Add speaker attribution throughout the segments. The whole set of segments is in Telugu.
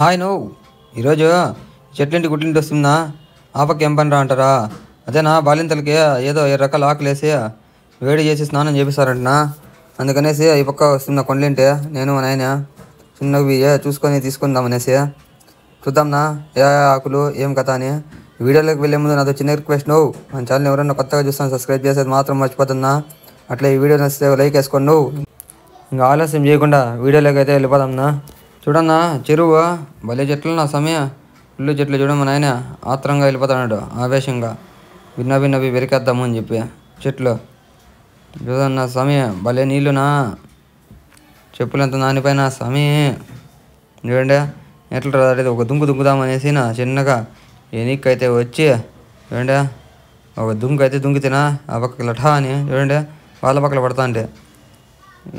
Speaker 1: హాయ్ నువ్వు ఈరోజు చెట్లింటి గుట్లింటి వస్తుందా ఆపకి ఏం పని రా అంటారా? అదేనా బాలింతలకి ఏదో 7 రకాల ఆకులు వేసి వేడి చేసి స్నానం చేపిస్తారంటనా. అందుకనేసి ఈ పక్క వస్తున్న కొండలింటి నేను మా నాయన చిన్నవి చూసుకొని తీసుకుందామనేసి చూద్దాంనా ఏ ఆకులు ఏం కథ అని. వీడియోలోకి వెళ్ళే ముందు నాతో చిన్న రిక్వెస్ట్, నువ్వు మన ఛానల్ ఎవరన్నా కొత్తగా చూస్తాను సబ్స్క్రైబ్ చేసేది మాత్రం మర్చిపోతున్నా. అట్లా ఈ వీడియో నచ్చితే లైక్ వేసుకోండి. నువ్వు ఇంకా ఆలస్యం చేయకుండా వీడియోలోకి అయితే వెళ్ళిపోదాంనా. చూడన్నా చెరువు భలే చెట్లు నా సమయం ఫుల్లు చెట్లు చూడమ్మా నాయన ఆత్రంగా వెళ్ళిపోతాడు ఆవేశంగా. భిన్నవి వెరికేద్దాము అని చెప్పి చెట్లు చూడన్నా సమయం భలే నీళ్ళునా చెప్పులు ఎంత నానిపోయినా సమయం చూడండి ఎట్లా రాలేదు. ఒక దుంకుదామనేసి నా చిన్నగా ఎనిక్కైతే వచ్చి చూడండి ఒక దుంకు అయితే దుంకితేనా ఆ పక్కకి లఠా అని చూడండి వాళ్ళ పక్కల పడతా అంటే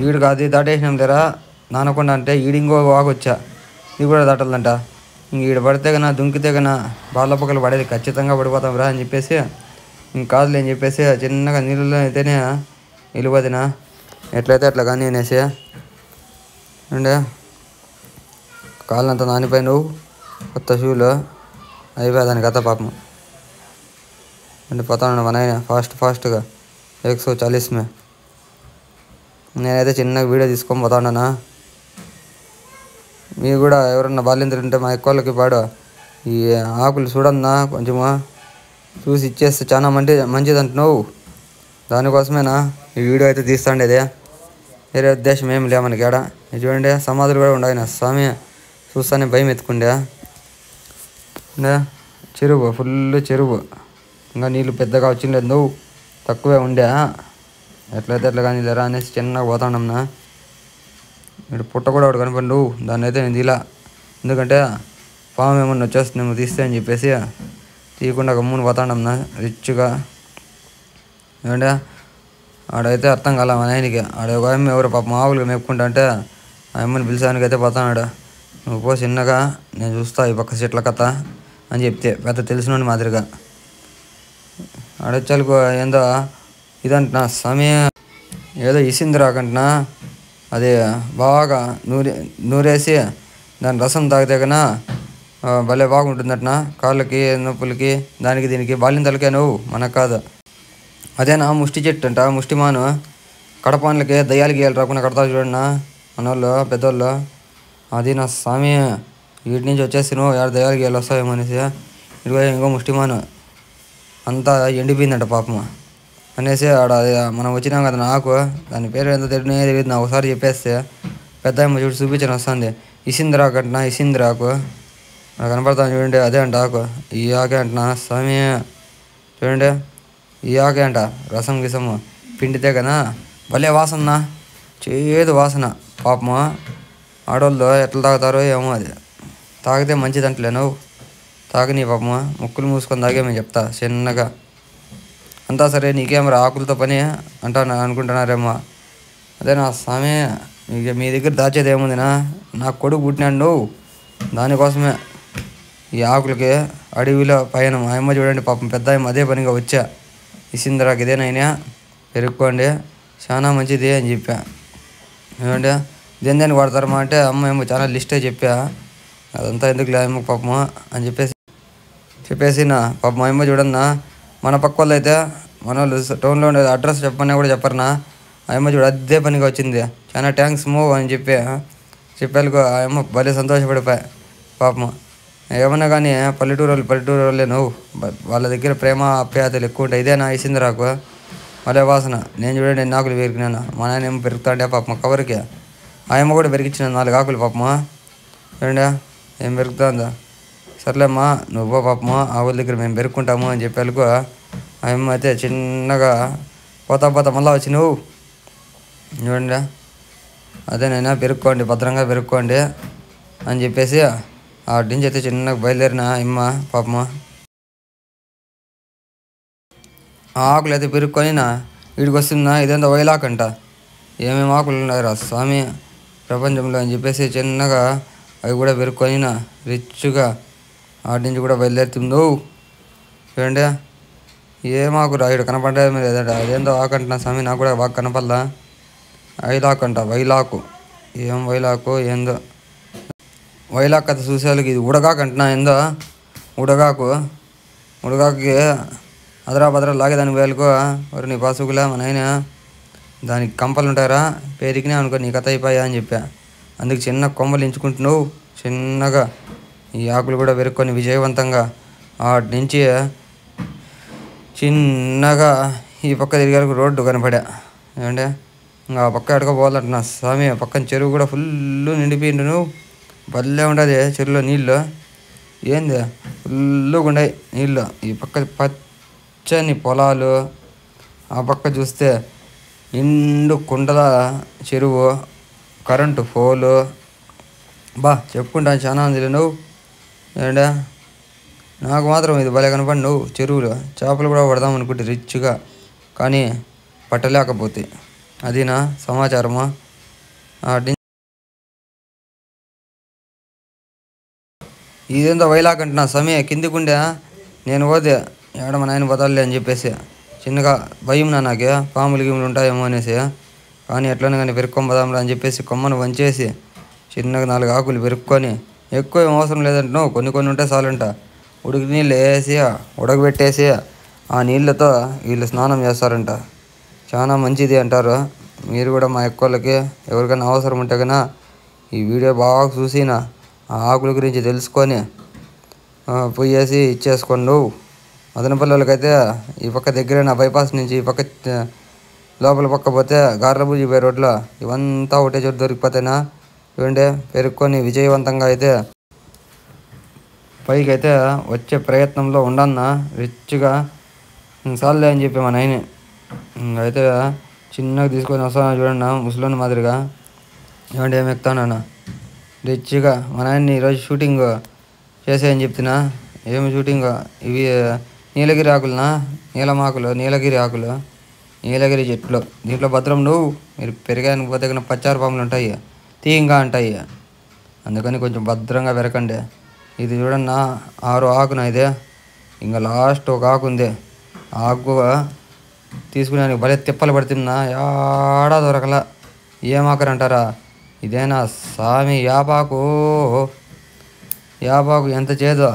Speaker 1: ఈడు కాదు దాటేసినాం లేరా నానకుండా అంటే ఈడింగో వాగొచ్చా ఇది కూడా దాటాలంట. ఇంక ఈడు పడితే కన్నా దుంకితే కన్నా బాళ్ళ పక్కలు పడేది ఖచ్చితంగా పడిపోతాం రా అని చెప్పేసి ఇంక కాదులే అని చెప్పేసి చిన్నగా నీళ్ళలో అయితేనే వెళ్ళిపోతున్నా ఎట్లయితే అట్లా కానీ అనేసి అండే కాళ్ళంతా నానిపోయి నువ్వు కొత్త షూలు అయిపోయా దాని కథ పాపం అంటే పోతాను మన ఫాస్ట్గా 140 మే. నేనైతే చిన్నగా వీడియో తీసుకొని పోతాడనా. మీరు కూడా ఎవరన్నా బాల్యంతలు ఉంటే మా ఎక్కువలకి పాడు ఈ ఆకులు చూడన్నా కొంచెము చూసి ఇచ్చేస్తే చాలా మంచిది అంటున్నావు. దానికోసమేనా ఈ వీడియో అయితే తీస్తాండేది, వేరే ఉద్దేశం ఏం లే మనకి. ఆడ చూడండి సమాధులు కూడా ఉండాయి నా స్వామి చూస్తానే భయం ఎత్తుకుండే. చెరువు ఫుల్ చెరువు ఇంకా నీళ్ళు పెద్దగా వచ్చిండలేదు, నువ్వు తక్కువే ఉండే. ఎట్లయితే ఎట్లా కానీ లేరా అనేసి చిన్నగా పోతాడమ్మా. ఇక్కడ పుట్ట కూడా ఒకటి కనపడి దాన్ని అయితే నేను తీలా, ఎందుకంటే పాము ఏమన్నా వచ్చేస్తున్నాము తీస్తే అని చెప్పేసి తీయకుండా గమ్ముని పోతాడమ్మా రిచ్గా. ఏమంటే ఆడైతే అర్థం కాల మా నాయనకి. ఆడ ఒక అమ్మ ఎవరు పాప ఆవులుగా మేపుకుంటా అంటే ఆ అమ్మని పిలిచానికి అయితే పోతాడు. నువ్వు పో చిన్నగా నేను చూస్తా ఈ పక్క చెట్ల కథ అని చెప్తే పెద్ద తెలిసిన మాదిరిగా ఆడొచ్చాలకు ఏందో ఇదంటున్నా సమయం ఏదో ఇసింది రాకంటున్నా. అది బాగా నూరేసి దాని రసం తాగితే కన్నా భలే బాగుంటుందటనా కాళ్ళకి నొప్పులకి దానికి దీనికి. బాలింతలకే నువ్వు మనకు కాదు. అదేనా ముష్టి చెట్టు అంట ముష్టిమాను కడపాన్లకి దయ్యాలకి గీయాలి రాకుండా కడతా చూడన్నా మనోళ్ళు పెద్దోళ్ళు. అది నా స్వామి వీటి నుంచి వచ్చేసి నువ్వు ఎవరు దయ్యాలకి గీయాలి వస్తావేమో అనేసి ఇదిగో ఇంకో ముష్టిమాను అంతా ఎండిపోయిందంట పాపం అనేసి ఆడ మనం వచ్చినాం కదా నాకు దాని పేరు ఎంత తెలియదు నాకు ఒకసారి చెప్పేస్తే పెద్ద అమ్మ చూడు చూపించాను వస్తుంది. ఇసింద్రాకు అంటున్నా ఇసింద్రాకు నాకు కనపడతాను చూడండి అదే అంట ఆకు. ఈ ఆకే అంటున్నా స్వామి చూడండి ఈ ఆకే అంట రసం గిసము పిండితే కదా భలే వాసన చేదు వాసన. పాపము ఆడవాళ్ళు ఎట్లా తాగుతారో ఏమో అది తాగితే మంచిదంటలే నువ్వు తాగని పాపము ముక్కులు మూసుకొని తాగేమని చెప్తా చిన్నగా. అంతా సరే నీకేమరా ఆకులతో పని అనుకుంటున్నారేమో. అదే నా స్వామి మీ దగ్గర దాచేది ఏముందినా నా కొడుకు పుట్టినాడు నువ్వు దానికోసమే ఈ ఆకులకి అడవిలో పైన మా అమ్మ చూడండి పాపం పెద్ద అమ్మ అదే పనిగా వచ్చా ఇసింద్రాకి ఇదేనైనా పెరుక్కోండి చాలా మంచిది అని చెప్పా. ఏమంటే దేని వాడతారమ్మా అంటే అమ్మ ఏమో చాలా లిస్టే చెప్పా. అదంతా ఎందుకు లేమో పాపము అని చెప్పేసి నా పాప మా అమ్మ చూడన్నా మన పక్క వాళ్ళు అయితే మన వాళ్ళు టౌన్లో ఉండే అడ్రస్ చెప్పమన్నా కూడా చెప్పరనా. ఆ అమ్మ చూడు అదే పనిగా వచ్చింది చాలా థ్యాంక్స్ మూవ్ అని చెప్పేళ్ళకు ఆ అమ్మ భలే సంతోషపడిపోయా పాపము. ఏమన్నా కానీ పల్లెటూరు వాళ్ళే నువ్వు వాళ్ళ దగ్గర ప్రేమ ఆప్యాయతలు ఎక్కువ ఉంటాయి. ఇదే నా ఇసింద్రాకు భలే వాసన. నేను చూడండి ఎన్ని ఆకులు పెరిగినాను మా నాయన ఏమో పెరుగుతాండే పాపం కవరికి. ఆ అమ్మ కూడా పెరిగించిన 4 ఆకులు పాపము చూడండి ఏం పెరుగుతుందా. సర్లేమ్మా నువ్వు పాపము ఆవుల దగ్గర మేము పెరుక్కుంటాము అని చెప్పేళ్ళకు ఆ అమ్మ అయితే చిన్నగా పోతా మళ్ళీ వచ్చి నువ్వు చూడండి అదేనైనా పెరుక్కోండి భద్రంగా పెరుక్కోండి అని చెప్పేసి ఆటి నుంచి అయితే చిన్నగా బయలుదేరిన అమ్మ పాపము. ఆ ఆకులు అయితే పెరుక్కొని వీడికి వస్తుందా ఇదేందో వైలాకంట ఏమేమి ఆకులు ఉన్నాయి రా స్వామి ప్రపంచంలో అని చెప్పేసి చిన్నగా అవి కూడా పెరుక్కొని రిచ్గా ఆటి నుంచి కూడా బయలుదేరుతుందో. చూడండి ఏమాకు రా ఇక్కడ కనపడే లేదంట అదేందో ఆకంటున్నా స్వామి నాకు కూడా బాగా కనపడలా. వైలాకు అంట వైలాకు ఏం వైలాకు ఏందో వైలాగ్ కథ చూసేవాళ్ళకి ఇది ఉడగాకు అంటున్నా ఏందో ఉడగాకుకి అదరా బదరా లాగేదానికి వేలుకో ఎవరు నీ పాసుకులా మా నాయన దానికి కంపలు ఉంటారా పేరుకినే అనుకో నీ కథ అయిపోయా అని చెప్పా. అందుకు చిన్న కొమ్మలు ఎంచుకుంటున్నావు చిన్నగా ఈ ఆకులు కూడా పెరుక్కొని విజయవంతంగా వాటి నుంచి చిన్నగా ఈ పక్క తిరిగారు రోడ్డు కనపడా. ఏమంటే ఇంకా ఆ పక్క ఎడకపోవాలంటున్నా స్వామి. పక్కన చెరువు కూడా ఫుల్ నిండిపోయిండు. నువ్వు భలే ఉంటుంది చెరువులో నీళ్ళు. ఏంది ఫుల్గా ఉన్నాయి నీళ్ళు. ఈ పక్క పచ్చని పొలాలు, ఆ పక్క చూస్తే నిండు కుండల చెరువు, కరెంటు పోలు. చెప్పుకుంటాను చాలా ఉంది. నువ్వు ఏంటా నాకు మాత్రం ఇది భలే కనపడి నువ్వు చెరువులు చేపలు కూడా పడదాం అనుకుంటే రిచ్గా, కానీ పట్టలేకపోతే అది నా సమాచారము. ఇదేందో వైలాగ్ అంటున్నా సమయ కిందికుండే నేను పోతే ఏడ మా నాయన బతలే అని చెప్పేసి చిన్నగా భయం నాకే పాములు గిములు ఉంటాయేమో అనేసి. కానీ ఎట్లనే కానీ పెరుక్కొని బదాంరా అని చెప్పేసి కొమ్మను వంచేసి చిన్నగా 4 ఆకులు పెరుక్కొని, ఎక్కువ ఏం అవసరం లేదంటున్నావు, కొన్ని ఉంటే చాలంట. ఉడికి నీళ్ళు వేసి ఉడకబెట్టేసి ఆ నీళ్ళతో వీళ్ళు స్నానం చేస్తారంట. చాలా మంచిది అంటారు. మీరు కూడా మా ఎక్కువలకి ఎవరికైనా అవసరం ఉంటే కన్నా ఈ వీడియో బాగా చూసినా ఆ ఆకుల గురించి తెలుసుకొని పోయేసి ఇచ్చేసుకోండి. నువ్వు మదనపల్లికైతే ఈ పక్క దగ్గరైన బైపాస్ నుంచి ఈ పక్క లోపల పక్క పోతే గార్లబూజీ పోయే రోడ్లో ఇవంతా ఒకటే చోటు దొరికిపోతేనా చూడండి. పెరుక్కొని విజయవంతంగా అయితే పైకి అయితే వచ్చే ప్రయత్నంలో ఉండన్నా రిచ్గా. సార్లే అని చెప్పి మా నాయనే అయితే చిన్నగా తీసుకొని వస్తాను చూడండి ముసలోని మాదిరిగా. ఏమంటే ఏమి ఎక్కుతానన్నా రిచ్గా. మా నాయన్ని ఈరోజు షూటింగ్ చేసేయని చెప్తున్నా. ఏమి షూటింగ్? ఇవి నీలగిరి ఆకులనా, నీలగిరి ఆకులు, నీలగిరి చెట్లు. దీంట్లో భద్రం నువ్వు మీరు పెరిగానికి పోతే కన్నా పచ్చారు పాములు ఉంటాయి, తీయంగా ఉంటాయి. అందుకని కొంచెం భద్రంగా పెరకండి. ఇది చూడన్నా 6 ఆకున ఇదే. ఇంకా లాస్ట్ ఒక ఆకు ఉంది. ఆకు తీసుకునే భలే తిప్పలు పడుతున్నా ఏడా దొరకలా. ఏం ఆకరు అంటారా? ఇదేనా స్వామి యాపాకు ఎంత చేదో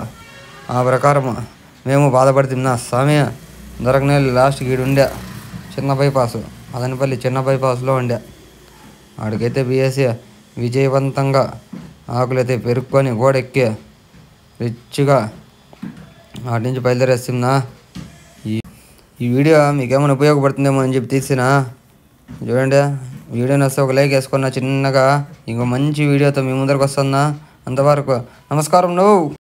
Speaker 1: ఆ ప్రకారం మేము బాధపడుతున్నా స్వామి. దొరకనే లాస్ట్ గీడు ఉండే చిన్న బైపాసు, మదనపల్లి చిన్న బైపాస్లో ఉండే. ఆడికైతే బిఎస్సి విజయవంతంగా ఆకులైతే పెరుక్కొని గోడెక్కి రిచ్గా వాటి నుంచి బయలుదేరేస్తున్నా. ఈ వీడియో మీకేమైనా ఉపయోగపడుతుందేమో అని చెప్పి తీసినా. చూడండి వీడియో నచ్చితే ఒక లైక్ వేసుకున్నా చిన్నగా. ఇంకో మంచి వీడియోతో మీ ముందరకు వస్తున్నా. అంతవరకు నమస్కారం. నువ్వు